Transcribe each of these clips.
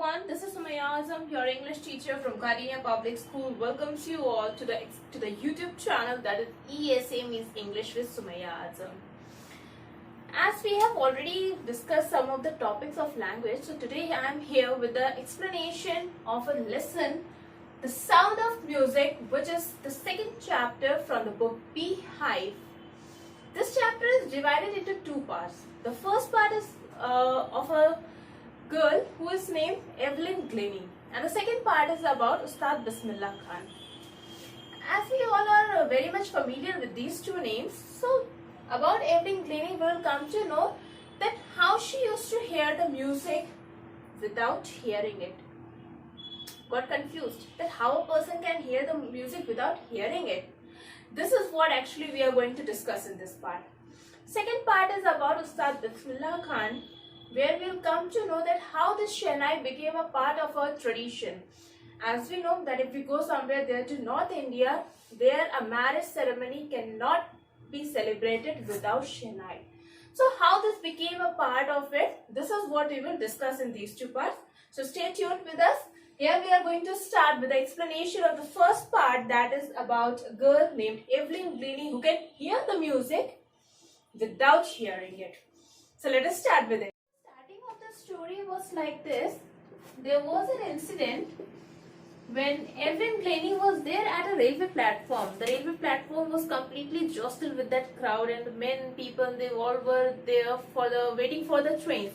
everyone, this is Sumaya Azam, your English teacher from Gardenia Public School. Welcomes you all to the YouTube channel that is ESA means English with Sumaya Azam. As we have already discussed some of the topics of language, so today I am here with the explanation of a lesson, The Sound of Music, which is the second chapter from the book Beehive. This chapter is divided into two parts. The first part is of a girl who is named Evelyn Glennie, and the second part is about Ustad Bismillah Khan. As we all are very much familiar with these two names, so about Evelyn Glennie we will come to know that how she used to hear the music without hearing it. Got confused that how a person can hear the music without hearing it. This is what actually we are going to discuss in this part. Second part is about Ustad Bismillah Khan, where we'll come to know that how this Shehnai became a part of our tradition. As we know that if we go somewhere there to North India, there a marriage ceremony cannot be celebrated without Shehnai. So how this became a part of it, this is what we will discuss in these two parts. So stay tuned with us. Here we are going to start with the explanation of the first part, that is about a girl named Evelyn Glennie who can hear the music without hearing it. So let us start with it. Starting of the story was like this. There was an incident when Evelyn Glennie was there at a railway platform. The railway platform was completely jostled with that crowd, and the men, people, they all were there for waiting for the trains.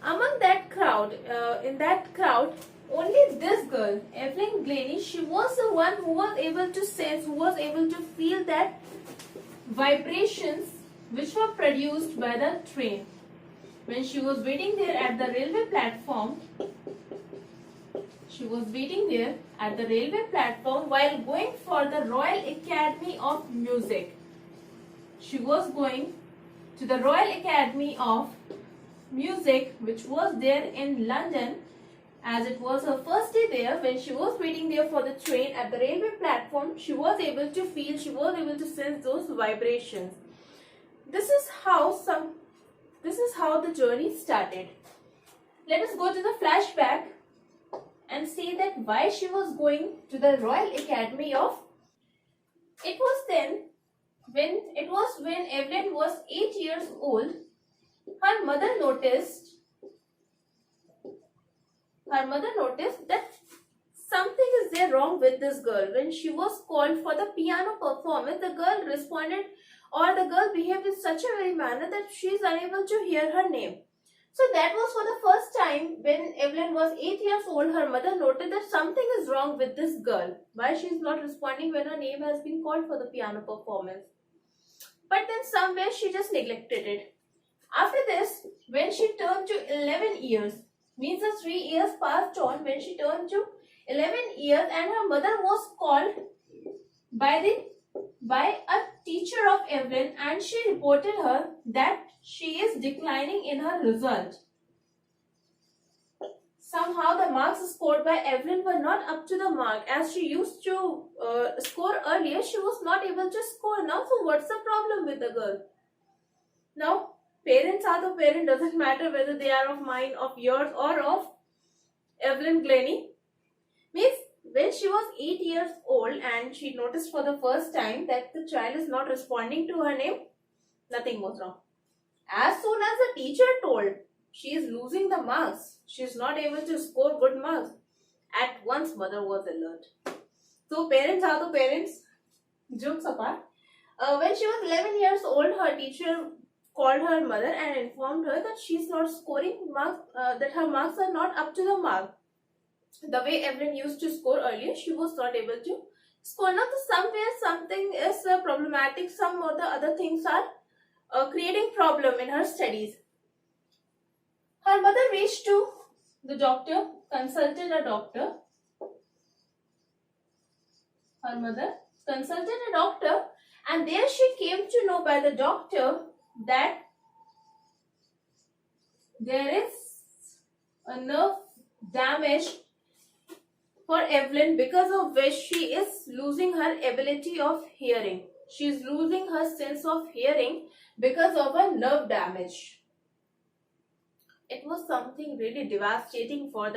Among that crowd, only this girl, Evelyn Glennie, she was the one who was able to sense, who was able to feel that vibrations which were produced by the train. When she was waiting there at the railway platform, while going for the Royal Academy of Music. She was going to the Royal Academy of Music, which was there in London, as it was her first day there. When she was waiting there for the train at the railway platform, she was able to feel, she was able to sense those vibrations. This is how the journey started. Let us go to the flashback and see that why she was going to the Royal Academy of. It was when Evelyn was 8 years old. Her mother noticed that something is there wrong with this girl. When she was called for the piano performance, the girl responded, or the girl behaved in such a very manner that she is unable to hear her name. So that was for the first time when Evelyn was 8 years old. Her mother noted that something is wrong with this girl. Why she is not responding when her name has been called for the piano performance. But then somewhere she just neglected it. After this, when she turned to 11 years, means the 3 years passed on, when she turned to 11 years and her mother was called by a teacher of Evelyn, and she reported her that she is declining in her result. Somehow the marks scored by Evelyn were not up to the mark. As she used to score earlier, she was not able to score now. So what's the problem with the girl? Now, parents are the parent, doesn't matter whether they are of mine, of yours, or of Evelyn Glennie. Means when she was 8 years old and she noticed for the first time that the child is not responding to her name, nothing was wrong. As soon as the teacher told she is losing the marks, she is not able to score good marks, at once mother was alert. So parents are the parents, jokes apart. When she was 11 years old, her teacher called her mother and informed her that she is not scoring marks, that her marks are not up to the mark. The way Evelyn used to score earlier, she was not able to score. Now, somewhere something is problematic. Some of the other things are creating problem in her studies. Her mother reached to the doctor, consulted a doctor. Her mother consulted a doctor, and there she came to know by the doctor that there is a nerve damage for Evelyn, because of which she is losing her ability of hearing. She is losing her sense of hearing because of a nerve damage. it was something really devastating for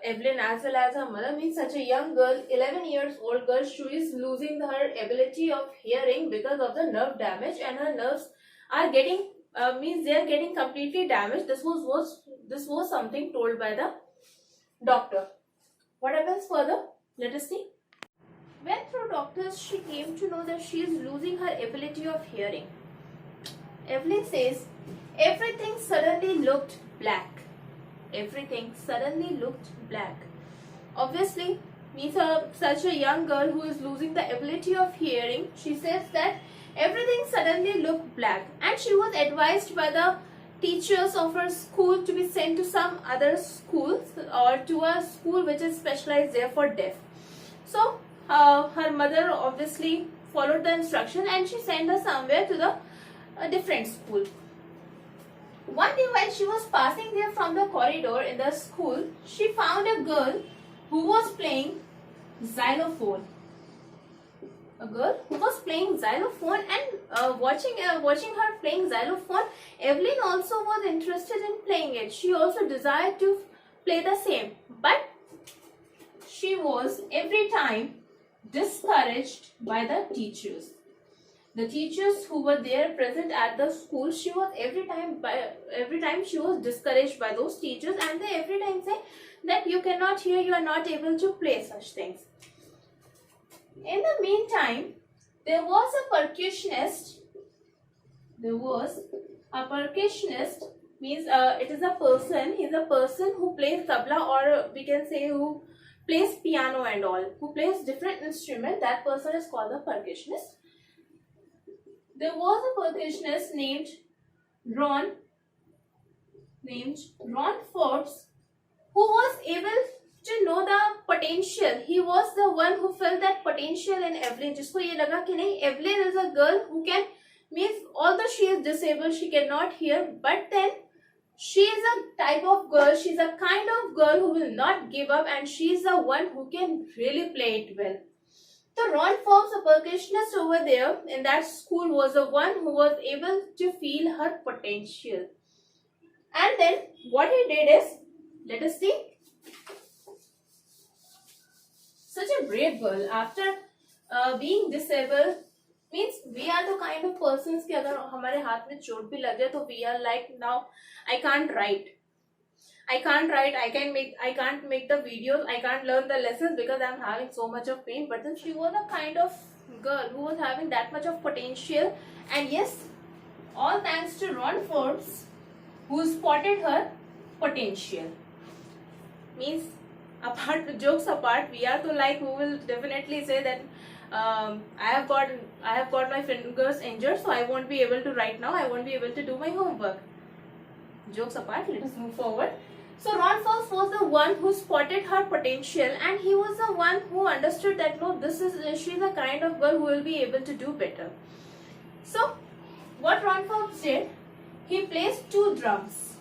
Evelyn as well as her mother. Means such a young girl, 11 years old girl, she is losing her ability of hearing because of the nerve damage, and her nerves are getting means they are getting completely damaged. This was something told by the doctor. What happens further? Let us see. When through doctors she came to know that she is losing her ability of hearing. Evelyn says everything suddenly looked black. Everything suddenly looked black. Obviously, means such a young girl who is losing the ability of hearing, she says that everything suddenly looked black, and she was advised by the teachers of her school to be sent to some other schools or to a school which is specialized there for deaf. So her mother obviously followed the instruction and she sent her somewhere to the different school. One day while she was passing there from the corridor in the school, she found a girl who was playing xylophone. A girl who was playing xylophone, and watching her playing xylophone, Evelyn also was interested in playing it. She also desired to play the same, but she was every time discouraged by the teachers. The teachers who were there present at the school, she was every time she was discouraged by those teachers, and they every time say that you cannot hear, you are not able to play such things. In the meantime, there was a percussionist. Means it is a person. He is a person who plays tabla, or we can say who plays piano and all, who plays different instrument. That person is called a percussionist. There was a percussionist named Ron Forbes, who was able to know the potential. He was the one who felt that potential in Evelyn. जिसको ये लगा कि नहीं, Evelyn is a girl who can, means although she is disabled, she cannot hear, but then she is a type of girl, she is a kind of girl who will not give up, and she is the one who can really play it well. So Ron Forbes, a percussionist over there in that school, was the one who was able to feel her potential. And then what he did is, let us see. Such a brave girl, after being disabled, means we are the kind of persons कि अगर हमारे हाथ में चोट भी लग जाए तो we are like, now I can't write, I can't make the videos, I can't learn the lessons because I'm having so much of pain. But then she was a kind of girl who was having that much of potential, and yes, all thanks to Ron Forbes, who spotted her potential. Means apart, jokes apart, we are to like who will definitely say that I have got my fingers injured, so I won't be able to write now, I won't be able to do my homework. Jokes apart, let us move forward. So Ron Forbes was the one who spotted her potential, and he was the one who understood that no, she's the kind of girl who will be able to do better. So what Ron Forbes did, he placed two drums.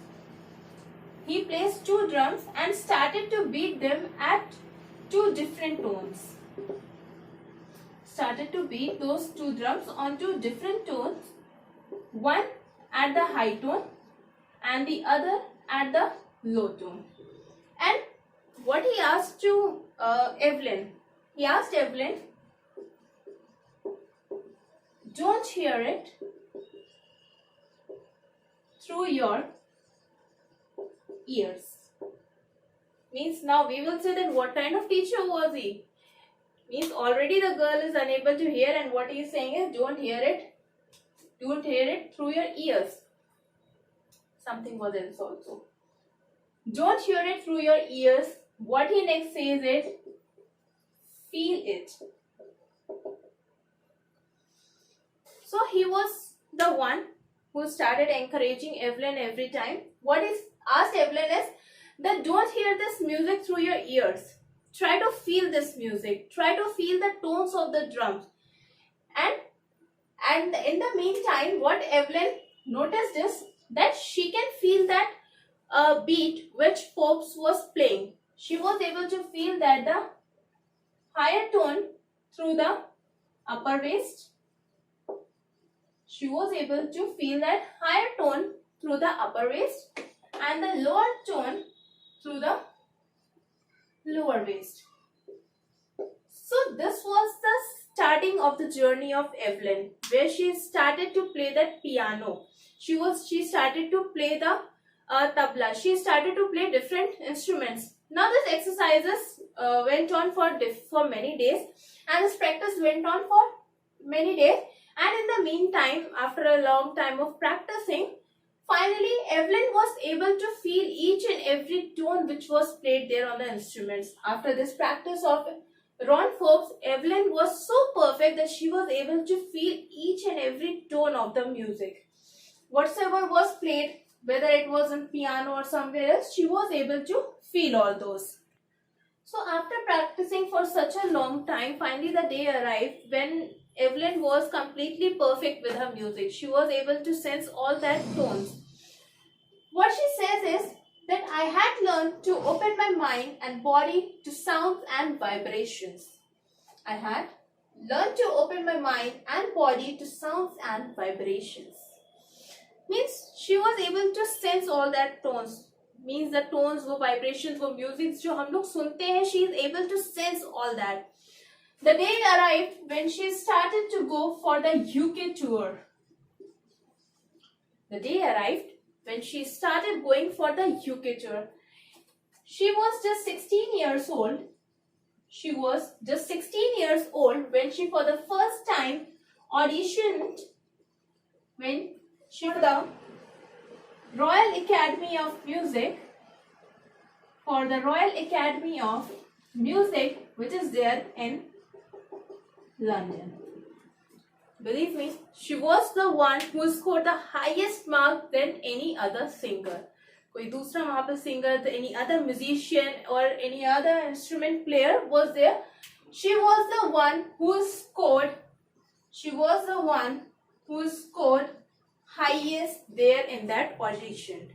He placed two drums and started to beat them at two different tones. Started to beat those two drums on two different tones, one at the high tone and the other at the low tone. And what he asked to Evelyn, he asked Evelyn, don't hear it through your ears. Means now we will say that what kind of teacher was he? Means already the girl is unable to hear, and what he is saying is don't hear it through your ears. Something was else also. Don't hear it through your ears. What he next says is, feel it. So he was the one who started encouraging Evelyn every time. What is asked Evelyn is that don't hear this music through your ears. Try to feel this music. Try to feel the tones of the drums. And in the meantime, what Evelyn noticed is that she can feel that beat which Forbes was playing. She was able to feel that the higher tone through the upper waist. She was able to feel that higher tone through the upper waist, and the lower tone through the lower waist. So this was the starting of the journey of Evelyn, where she started to play that piano. She started to play the tabla. She started to play different instruments. Now these exercises went on for many days, and this practice went on for many days. And in the meantime, after a long time of practicing, finally Evelyn was able to feel each and every tone which was played there on the instruments. After this practice of Ron Forbes, Evelyn was so perfect that she was able to feel each and every tone of the music. Whatsoever was played, whether it was on piano or somewhere else, she was able to feel all those. So after practicing for such a long time, finally the day arrived when Evelyn was completely perfect with her music. She was able to sense all that tones. What she says is that I had learned to open my mind and body to sounds and vibrations. I had learned to open my mind and body to sounds and vibrations. Means she was able to sense all that tones. Means the tones, वो vibrations, वो music जो हम लोग सुनते हैं, she is able to sense all that. The day arrived when she started to go for the UK tour. The day arrived when she started going for the UK tour. She was just 16 years old. She was just 16 years old when she for the first time auditioned when she for the Royal Academy of Music, for the Royal Academy of Music which is there in London. Believe me, she was the one who scored the highest mark than any other singer. कोई दूसरा वहाँ पे singer, any other musician or any other instrument player was there. She was the one who scored. She was the one who scored highest there in that audition.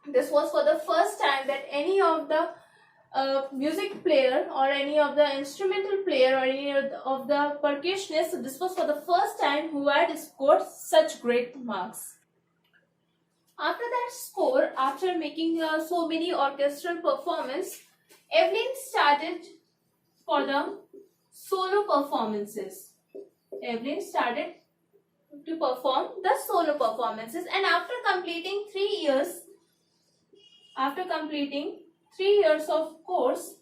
This was for the first time that any of the music player or any of the instrumental player or any of the percussionists, this was for the first time who had scored such great marks. After that score, after making so many orchestral performance, Evelyn started for the solo performances. Evelyn started to perform the solo performances, and after completing 3 years, after completing 3 years of course,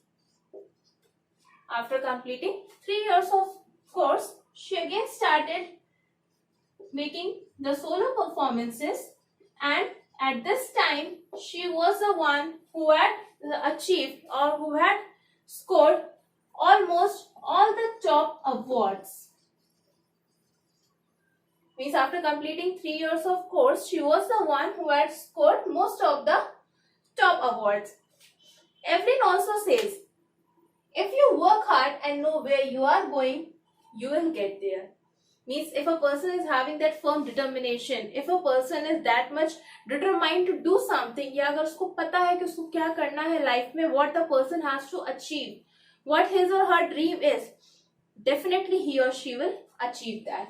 she again started making the solo performances, and at this time she was the one who had achieved or who had scored almost all the top awards. Means after completing 3 years of course, she was the one who had scored most of the top awards. Evelyn also says, if you work hard and know where you are going, you will get there. Means if a person is having that firm determination, if a person is that much determined to do something, या अगर उसको पता है कि उसको क्या करना है life में, what the person has to achieve, what his or her dream is, definitely he or she will achieve that.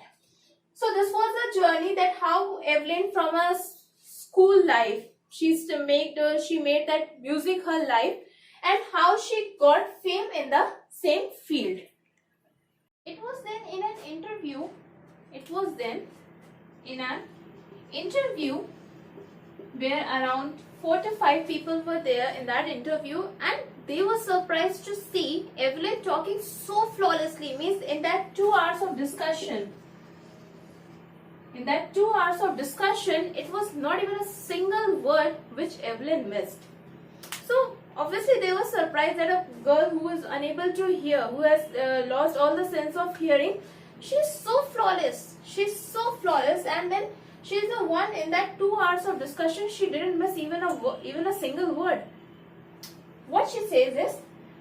So this was the journey that how Evelyn from a school life, she made that music her life, and how she got fame in the same field. It was then in an interview where around 4 to 5 people were there in that interview, and they were surprised to see Evelyn talking so flawlessly. Means in that 2 hours of discussion, it was not even a single word which Evelyn missed. So obviously they were surprised that a girl who is unable to hear, who has lost all the sense of hearing, she's so flawless, and then she's the one in that 2 hours of discussion, she didn't miss even a single word. What she says is,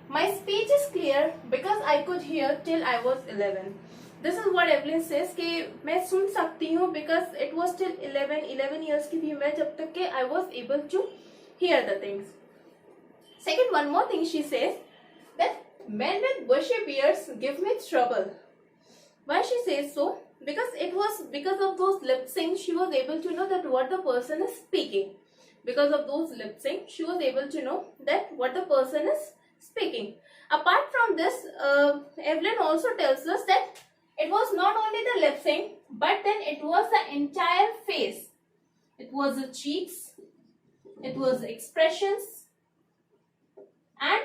my speech is clear because I could hear till I was 11. This is what Evelyn says कि मैं सुन सकती हूँ because it was till 11 years की थी मैं जब तक कि I was able to hear the things. Second, one more thing she says, that men with bushy beards give me trouble. Why she says so? Because it was because of those lip syncs she was able to know that what the person is speaking. Because of those lip sync, she was able to know that what the person is speaking. Apart from this, Evelyn also tells us that it was not only the lip sync, but then it was the entire face. It was the cheeks, it was the expressions, and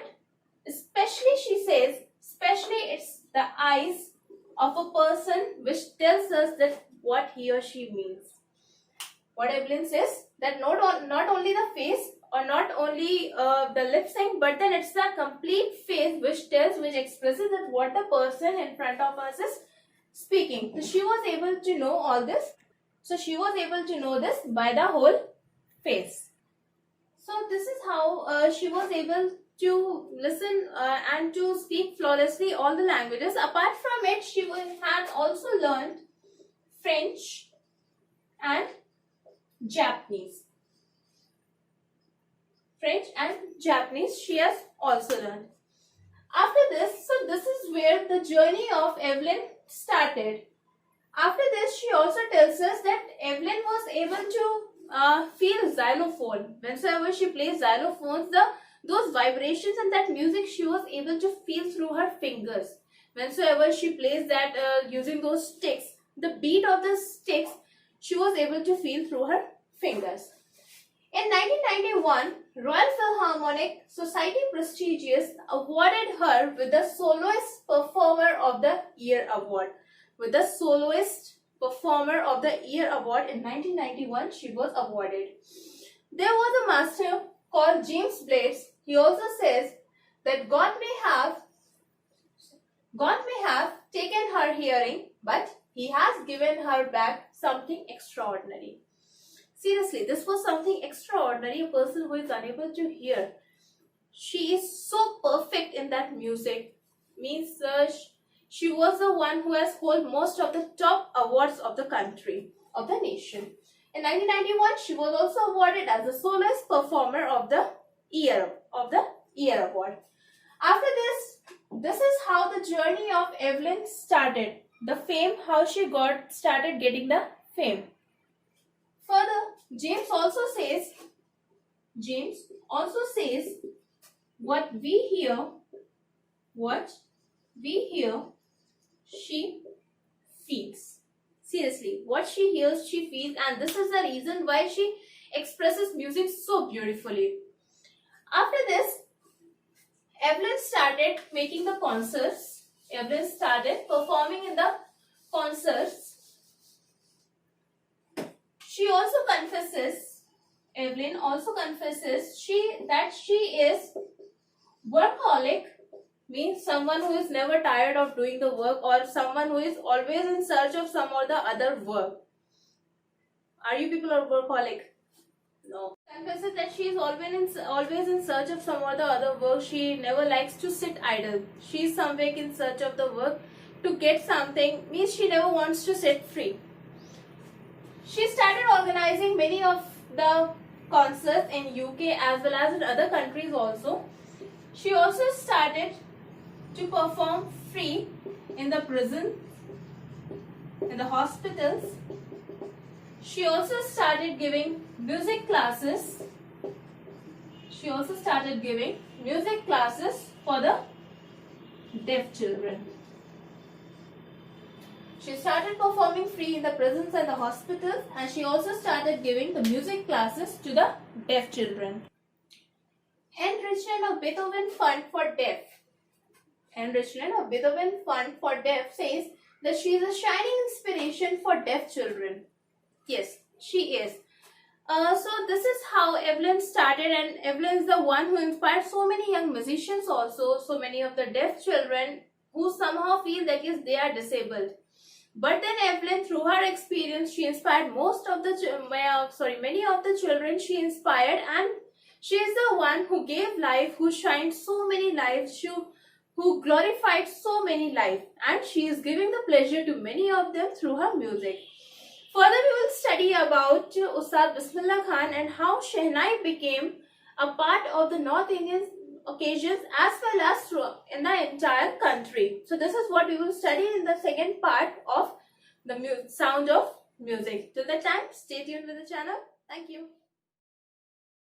especially she says, especially it's the eyes of a person which tells us that what he or she means. What Evelyn says, that not only the face or not only the lip sync, but then it's the complete face which expresses that what the person in front of us is speaking. So she was able to know all this. So she was able to know this by the whole face. So this is how she was able to listen and to speak flawlessly all the languages. Apart from it, she had also learned French and Japanese. French and Japanese she has also learned. After this, so this is where the journey of Evelyn started. After this, she also tells us that Evelyn was able to feel xylophone. Whenever she plays xylophones, those vibrations and that music she was able to feel through her fingers. Whenever she plays that using those sticks, the beat of the sticks, she was able to feel through her fingers. In 1991, Royal Philharmonic Society Prestigious awarded her with the Soloist Performer of the Year award. With the Soloist Performer of the Year award in 1991, she was awarded. There was a master called James Blades. He also says that God may have taken her hearing, but He has given her back something extraordinary. Seriously, this was something extraordinary. A person who is unable to hear, she is so perfect in that music. Means she was the one who has held most of the top awards of the country, of the nation. In 1991, she was also awarded as the Soloist Performer of the Year award. After this is how the journey of Evelyn started. The fame, how she started getting the fame. Further, James also says, what we hear, she feels. Seriously, what she hears, she feels, and this is the reason why she expresses music so beautifully. After this, Evelyn started making the concerts. Evelyn started performing in the concerts. Evelyn also confesses that she is workaholic, means someone who is never tired of doing the work, or someone who is always in search of some or the other work. Are you people a workaholic? No. Confesses that she is always in search of some or the other work. She never likes to sit idle. She is somewhere in search of the work to get something, means she never wants to sit free. She started organizing many of the concerts in UK as well as in other countries also. She also started to perform free in the prison, in the hospitals. She also started giving music classes. For the deaf children. She started performing free in the prisons and the hospitals, and she also started giving the music classes to the deaf children. Enrichment of Beethoven Fund for Deaf. Enrichment of Beethoven Fund for Deaf says that she is a shining inspiration for deaf children. Yes, she is. So this is how Evelyn started, and Evelyn is the one who inspired so many young musicians also, so many of the deaf children who somehow feel that yes, they are disabled. But then Evelyn, through her experience, she inspired many of the children she inspired, and she is the one who gave life, who shined so many lives, who glorified so many lives, and she is giving the pleasure to many of them through her music. Further, we will study about Ustad Bismillah Khan and how Shehnai became a part of the North Indian occasions as well as in the entire country. So this is what we will study in the second part of the sound of music. Till that time, stay tuned with the channel. Thank you.